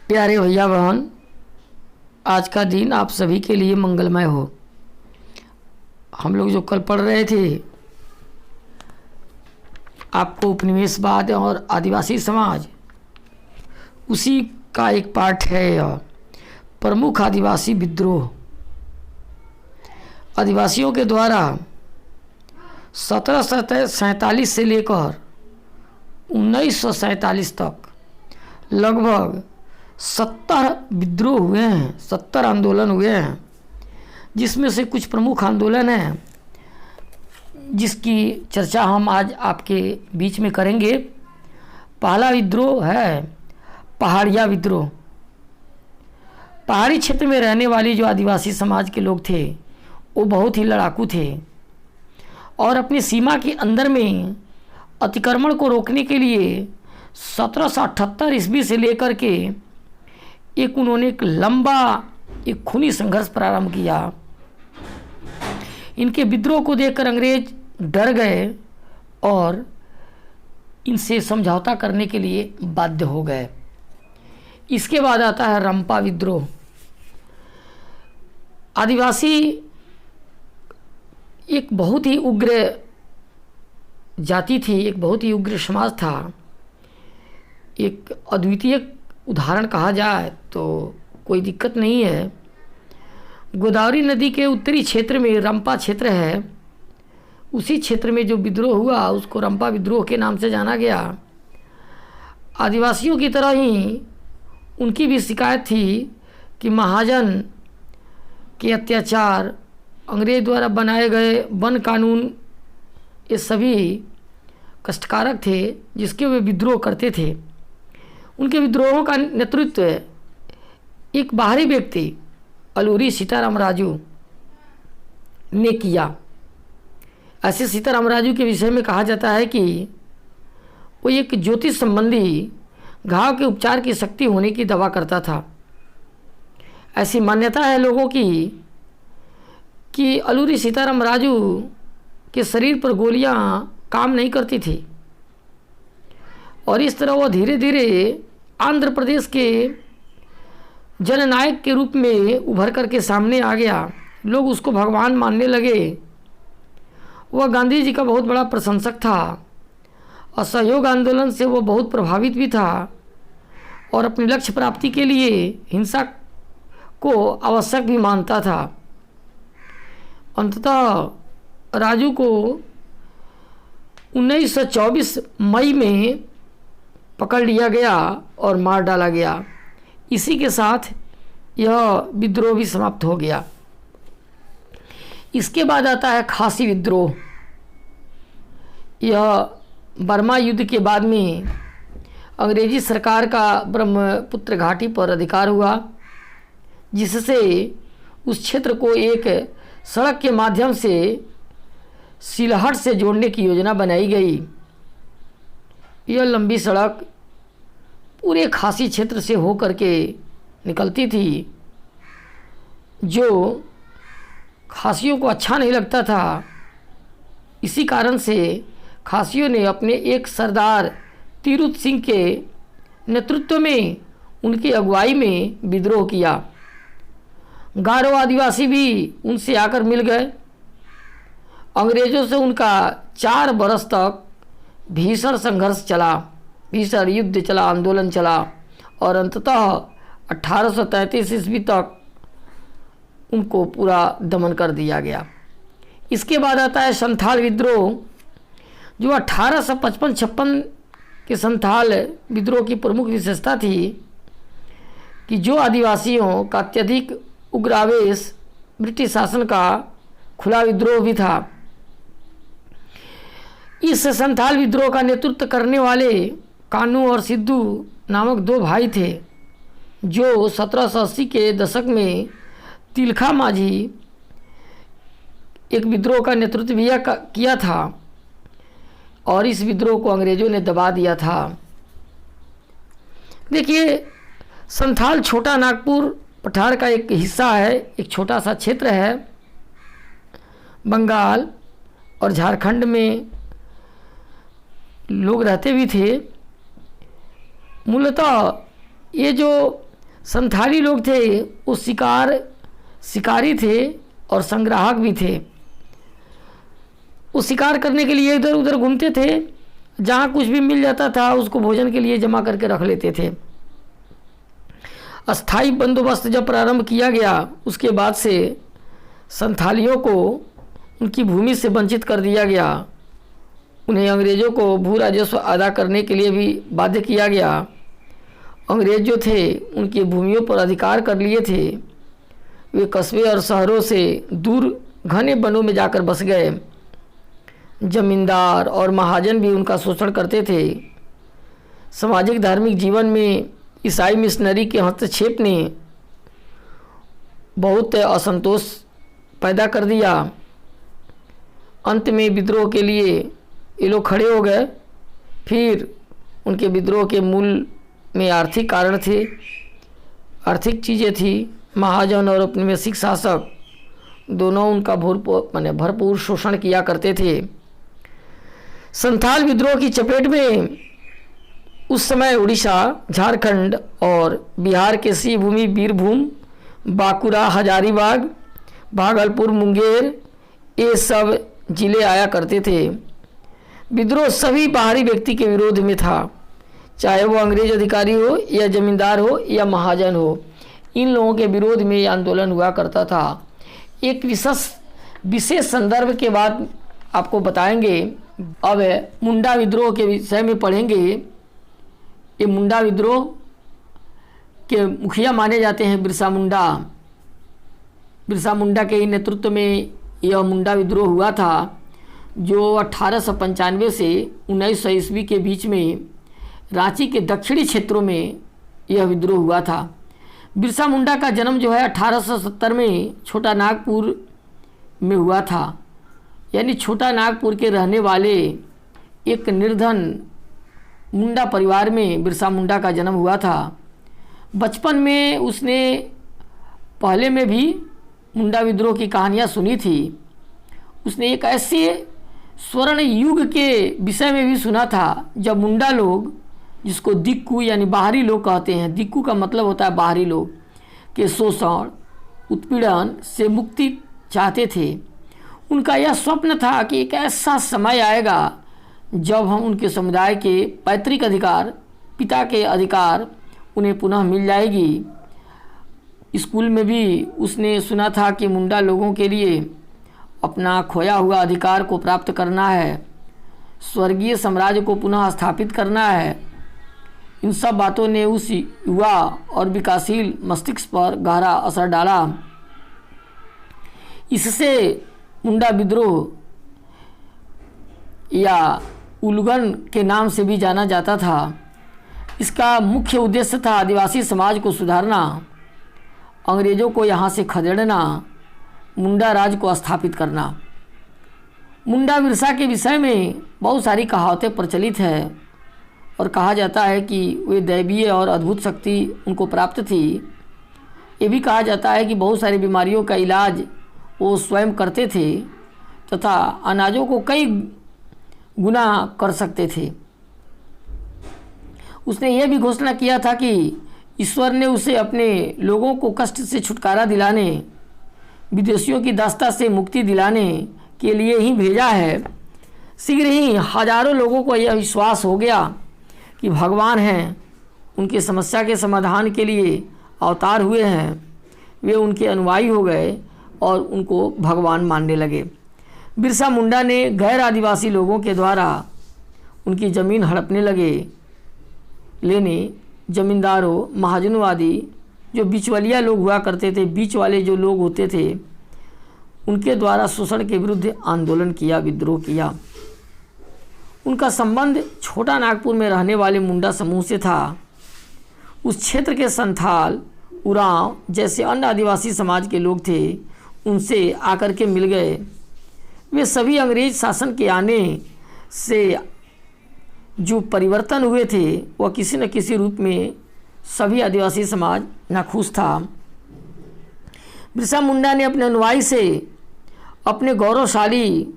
प्यारे भैया बहन, आज का दिन आप सभी के लिए मंगलमय हो। हम लोग जो कल पढ़ रहे थे, आपको उपनिवेशवाद और आदिवासी समाज, उसी का एक पार्ट है यह प्रमुख आदिवासी विद्रोह। आदिवासियों के द्वारा 1747 से लेकर 1947 तक लगभग 70 विद्रोह हुए हैं, 70 आंदोलन हुए हैं, जिसमें से कुछ प्रमुख आंदोलन हैं जिसकी चर्चा हम आज आपके बीच में करेंगे। पहला विद्रोह है पहाड़िया विद्रोह। पहाड़ी क्षेत्र में रहने वाली जो आदिवासी समाज के लोग थे वो बहुत ही लड़ाकू थे और अपनी सीमा के अंदर में अतिक्रमण को रोकने के लिए 1778 ईस्वी से लेकर के उन्होंने एक लंबा खूनी संघर्ष प्रारंभ किया। इनके विद्रोह को देखकर अंग्रेज डर गए और इनसे समझौता करने के लिए बाध्य हो गए। इसके बाद आता है रंपा विद्रोह। आदिवासी एक बहुत ही उग्र जाति थी, एक बहुत ही उग्र समाज था। एक अद्वितीय उदाहरण कहा जाए तो कोई दिक्कत नहीं है। गोदावरी नदी के उत्तरी क्षेत्र में रंपा क्षेत्र है। उसी क्षेत्र में जो विद्रोह हुआ उसको रंपा विद्रोह के नाम से जाना गया। आदिवासियों की तरह ही उनकी भी शिकायत थी कि महाजन के अत्याचार, अंग्रेज द्वारा बनाए गए वन कानून, ये सभी कष्टकारक थे जिसके वे विद्रोह करते थे। उनके विद्रोहों का नेतृत्व एक बाहरी व्यक्ति अलूरी सीताराम राजू ने किया। ऐसे सीताराम राजू के विषय में कहा जाता है कि वो एक ज्योतिष संबंधी घाव के उपचार की शक्ति होने की दावा करता था। ऐसी मान्यता है लोगों की कि अलूरी सीताराम राजू के शरीर पर गोलियां काम नहीं करती थी और इस तरह वह धीरे धीरे आंध्र प्रदेश के जननायक के रूप में उभर कर के सामने आ गया। लोग उसको भगवान मानने लगे। वह गांधी जी का बहुत बड़ा प्रशंसक था। असहयोग आंदोलन से वो बहुत प्रभावित भी था और अपने लक्ष्य प्राप्ति के लिए हिंसा को आवश्यक भी मानता था। अंततः राजू को 1924 मई में पकड़ लिया गया और मार डाला गया। इसी के साथ यह विद्रोह भी समाप्त हो गया। इसके बाद आता है खासी विद्रोह। यह बर्मा युद्ध के बाद में अंग्रेजी सरकार का ब्रह्मपुत्र घाटी पर अधिकार हुआ, जिससे उस क्षेत्र को एक सड़क के माध्यम से सिलहट से जोड़ने की योजना बनाई गई। यह लंबी सड़क पूरे खासी क्षेत्र से होकर के निकलती थी, जो खासियों को अच्छा नहीं लगता था। इसी कारण से खासियों ने अपने एक सरदार तिरुत सिंह के नेतृत्व में, उनकी अगुवाई में विद्रोह किया। गारो आदिवासी भी उनसे आकर मिल गए। अंग्रेज़ों से उनका 4 बरस तक भीषण संघर्ष चला, भीषण युद्ध चला, आंदोलन चला और अंततः 1833 ईस्वी तक उनको पूरा दमन कर दिया गया। इसके बाद आता है संथाल विद्रोह, जो 1855-56 के संथाल विद्रोह की प्रमुख विशेषता थी कि जो आदिवासियों का अत्यधिक उग्र आवेश ब्रिटिश शासन का खुला विद्रोह भी था। इस संथाल विद्रोह का नेतृत्व करने वाले कानू और सिद्धू नामक 2 भाई थे, जो 1780 के दशक में तिलखा माझी एक विद्रोह का नेतृत्व भी किया था और इस विद्रोह को अंग्रेज़ों ने दबा दिया था। देखिए, संथाल छोटा नागपुर पठार का एक हिस्सा है, एक छोटा सा क्षेत्र है। बंगाल और झारखंड में लोग रहते भी थे। मूलतः ये जो संथाली लोग थे वो शिकारी थे और संग्राहक भी थे। वो शिकार करने के लिए इधर उधर घूमते थे, जहाँ कुछ भी मिल जाता था उसको भोजन के लिए जमा करके रख लेते थे। अस्थाई बंदोबस्त जब प्रारंभ किया गया उसके बाद से संथालियों को उनकी भूमि से वंचित कर दिया गया। उन्हें अंग्रेज़ों को भू राजस्व अदा करने के लिए भी बाध्य किया गया। अंग्रेज जो थे उनकी भूमियों पर अधिकार कर लिए थे। वे कस्बे और शहरों से दूर घने वनों में जाकर बस गए। जमींदार और महाजन भी उनका शोषण करते थे। सामाजिक धार्मिक जीवन में ईसाई मिशनरी के हस्तक्षेप ने बहुत असंतोष पैदा कर दिया। अंत में विद्रोह के लिए ये लोग खड़े हो गए। फिर उनके विद्रोह के मूल में आर्थिक कारण थे, आर्थिक चीज़ें थी। महाजन और औपनिवेशिक शासक दोनों उनका भरपूर शोषण किया करते थे। संथाल विद्रोह की चपेट में उस समय उड़ीसा, झारखंड और बिहार के सी भूमि बीरभूम, बांकुड़ा, हजारीबाग, भागलपुर, मुंगेर ये सब जिले आया करते थे। विद्रोह सभी बाहरी व्यक्ति के विरोध में था, चाहे वो अंग्रेज अधिकारी हो या जमींदार हो या महाजन हो। इन लोगों के विरोध में आंदोलन हुआ करता था। एक विशेष संदर्भ के बाद आपको बताएंगे। अब मुंडा विद्रोह के विषय में पढ़ेंगे। ये मुंडा विद्रोह के मुखिया माने जाते हैं बिरसा मुंडा। बिरसा मुंडा के ही नेतृत्व में यह मुंडा विद्रोह हुआ था, जो 1895 से 1900 ईस्वी के बीच में रांची के दक्षिणी क्षेत्रों में यह विद्रोह हुआ था। बिरसा मुंडा का जन्म जो है 1870 में छोटा नागपुर में हुआ था। यानी छोटा नागपुर के रहने वाले एक निर्धन मुंडा परिवार में बिरसा मुंडा का जन्म हुआ था। बचपन में उसने पहले में भी मुंडा विद्रोह की कहानियाँ सुनी थी। उसने एक ऐसे स्वर्ण युग के विषय में भी सुना था जब मुंडा लोग, जिसको दिक्कू यानी बाहरी लोग कहते हैं, दिक्कू का मतलब होता है बाहरी लोग, के शोषण उत्पीड़न से मुक्ति चाहते थे। उनका यह स्वप्न था कि एक ऐसा समय आएगा जब हम उनके समुदाय के पैतृक अधिकार, पिता के अधिकार उन्हें पुनः मिल जाएगी। स्कूल में भी उसने सुना था कि मुंडा लोगों के लिए अपना खोया हुआ अधिकार को प्राप्त करना है, स्वर्गीय साम्राज्य को पुनः स्थापित करना है। इन सब बातों ने उस युवा और विकासशील मस्तिष्क पर गहरा असर डाला। इससे मुंडा विद्रोह या उलगन के नाम से भी जाना जाता था। इसका मुख्य उद्देश्य था आदिवासी समाज को सुधारना, अंग्रेज़ों को यहाँ से खदेड़ना, मुंडा राज को स्थापित करना। मुंडा बिरसा के विषय में बहुत सारी कहावतें प्रचलित है और कहा जाता है कि वे दैवीय और अद्भुत शक्ति उनको प्राप्त थी। ये भी कहा जाता है कि बहुत सारी बीमारियों का इलाज वो स्वयं करते थे तथा अनाजों को कई गुना कर सकते थे। उसने यह भी घोषणा किया था कि ईश्वर ने उसे अपने लोगों को कष्ट से छुटकारा दिलाने, विदेशियों की दास्ता से मुक्ति दिलाने के लिए ही भेजा है। शीघ्र ही हजारों लोगों को यह विश्वास हो गया कि भगवान हैं, उनकी समस्या के समाधान के लिए अवतार हुए हैं। वे उनके अनुयायी हो गए और उनको भगवान मानने लगे। बिरसा मुंडा ने गैर आदिवासी लोगों के द्वारा उनकी ज़मीन हड़पने लेने जमींदारों, महाजनों आदि जो बिचवलिया लोग हुआ करते थे, बीच वाले जो लोग होते थे, उनके द्वारा शोषण के विरुद्ध आंदोलन किया, विद्रोह किया। उनका संबंध छोटा नागपुर में रहने वाले मुंडा समूह से था। उस क्षेत्र के संथाल, उरांव जैसे अन्य आदिवासी समाज के लोग थे, उनसे आकर के मिल गए। वे सभी अंग्रेज शासन के आने से जो परिवर्तन हुए थे वह किसी न किसी रूप में सभी आदिवासी समाज नाखुश था। बिरसा मुंडा ने अपने अनुयायी से अपने गौरवशाली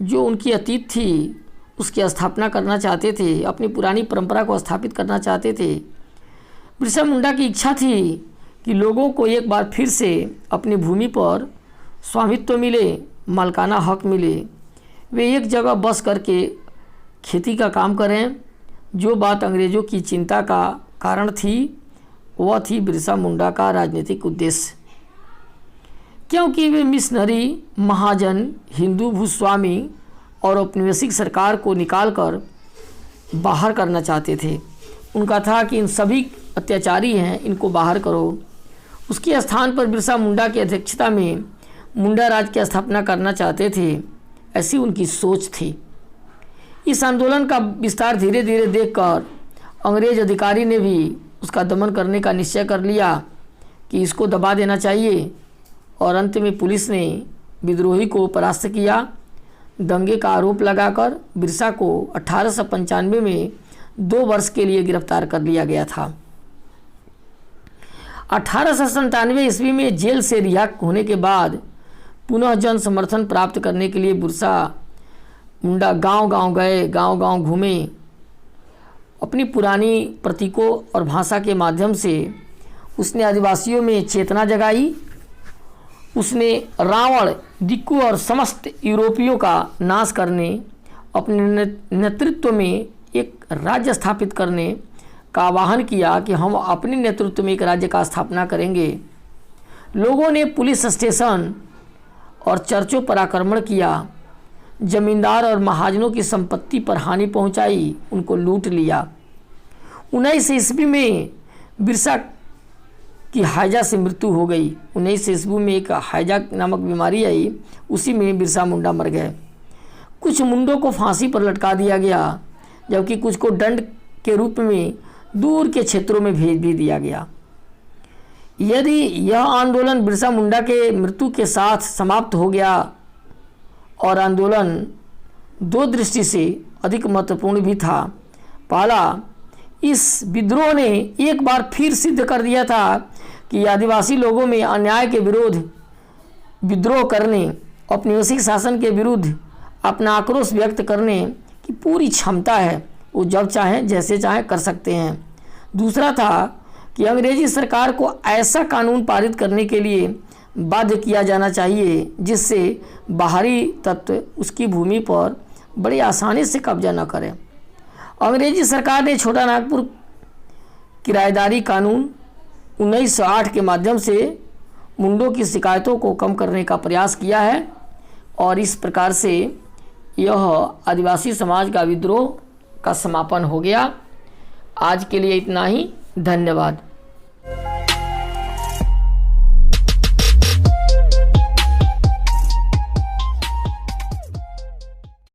जो उनकी अतीत थी उसकी स्थापना करना चाहते थे, अपनी पुरानी परंपरा को स्थापित करना चाहते थे। बिरसा मुंडा की इच्छा थी कि लोगों को एक बार फिर से अपनी भूमि पर स्वामित्व मिले, मालिकाना हक मिले, वे एक जगह बस करके खेती का काम करें। जो बात अंग्रेज़ों की चिंता का कारण थी वह थी बिरसा मुंडा का राजनीतिक उद्देश्य, क्योंकि वे मिशनरी, महाजन, हिंदू भूस्वामी और औपनिवेशिक सरकार को निकालकर बाहर करना चाहते थे। उनका था कि इन सभी अत्याचारी हैं, इनको बाहर करो। उसके स्थान पर बिरसा मुंडा की अध्यक्षता में मुंडा राज की स्थापना करना चाहते थे, ऐसी उनकी सोच थी। इस आंदोलन का विस्तार धीरे धीरे देखकर अंग्रेज अधिकारी ने भी उसका दमन करने का निश्चय कर लिया कि इसको दबा देना चाहिए, और अंत में पुलिस ने विद्रोही को परास्त किया। दंगे का आरोप लगाकर बिरसा को 1895 में 2 वर्ष के लिए गिरफ्तार कर लिया गया था। 1897 ईस्वी में जेल से रिहा होने के बाद पुनः जन समर्थन प्राप्त करने के लिए बिरसा मुंडा गांव-गांव गए, गांव-गांव घूमे। अपनी पुरानी प्रतीकों और भाषा के माध्यम से उसने आदिवासियों में चेतना जगाई। उसने रावण, दिक्कू और समस्त यूरोपियों का नाश करने, अपने नेतृत्व में एक राज्य स्थापित करने का आह्वान किया कि हम अपने नेतृत्व में एक राज्य का स्थापना करेंगे। लोगों ने पुलिस स्टेशन और चर्चों पर आक्रमण किया, जमींदार और महाजनों की संपत्ति पर हानि पहुंचाई, उनको लूट लिया। 19 ईस्वी में बिरसा की हैजा से मृत्यु हो गई। 19 ईस्वी में एक हैजा नामक बीमारी आई, उसी में बिरसा मुंडा मर गए। कुछ मुंडों को फांसी पर लटका दिया गया, जबकि कुछ को दंड के रूप में दूर के क्षेत्रों में भेज भी दिया गया। यदि यह आंदोलन बिरसा मुंडा के मृत्यु के साथ समाप्त हो गया, और आंदोलन 2 दृष्टि से अधिक महत्वपूर्ण भी था। पहला, इस विद्रोह ने एक बार फिर सिद्ध कर दिया था कि आदिवासी लोगों में अन्याय के विरोध विद्रोह करने, औपनिवेशिक शासन के विरुद्ध अपना आक्रोश व्यक्त करने की पूरी क्षमता है। वो जब चाहें जैसे चाहें कर सकते हैं। दूसरा था कि अंग्रेजी सरकार को ऐसा कानून पारित करने के लिए बाध्य किया जाना चाहिए जिससे बाहरी तत्व उसकी भूमि पर बड़ी आसानी से कब्जा न करें। अंग्रेजी सरकार ने छोटा नागपुर किराएदारी कानून 1908 के माध्यम से मुंडों की शिकायतों को कम करने का प्रयास किया है, और इस प्रकार से यह आदिवासी समाज का विद्रोह का समापन हो गया। आज के लिए इतना ही। धन्यवाद।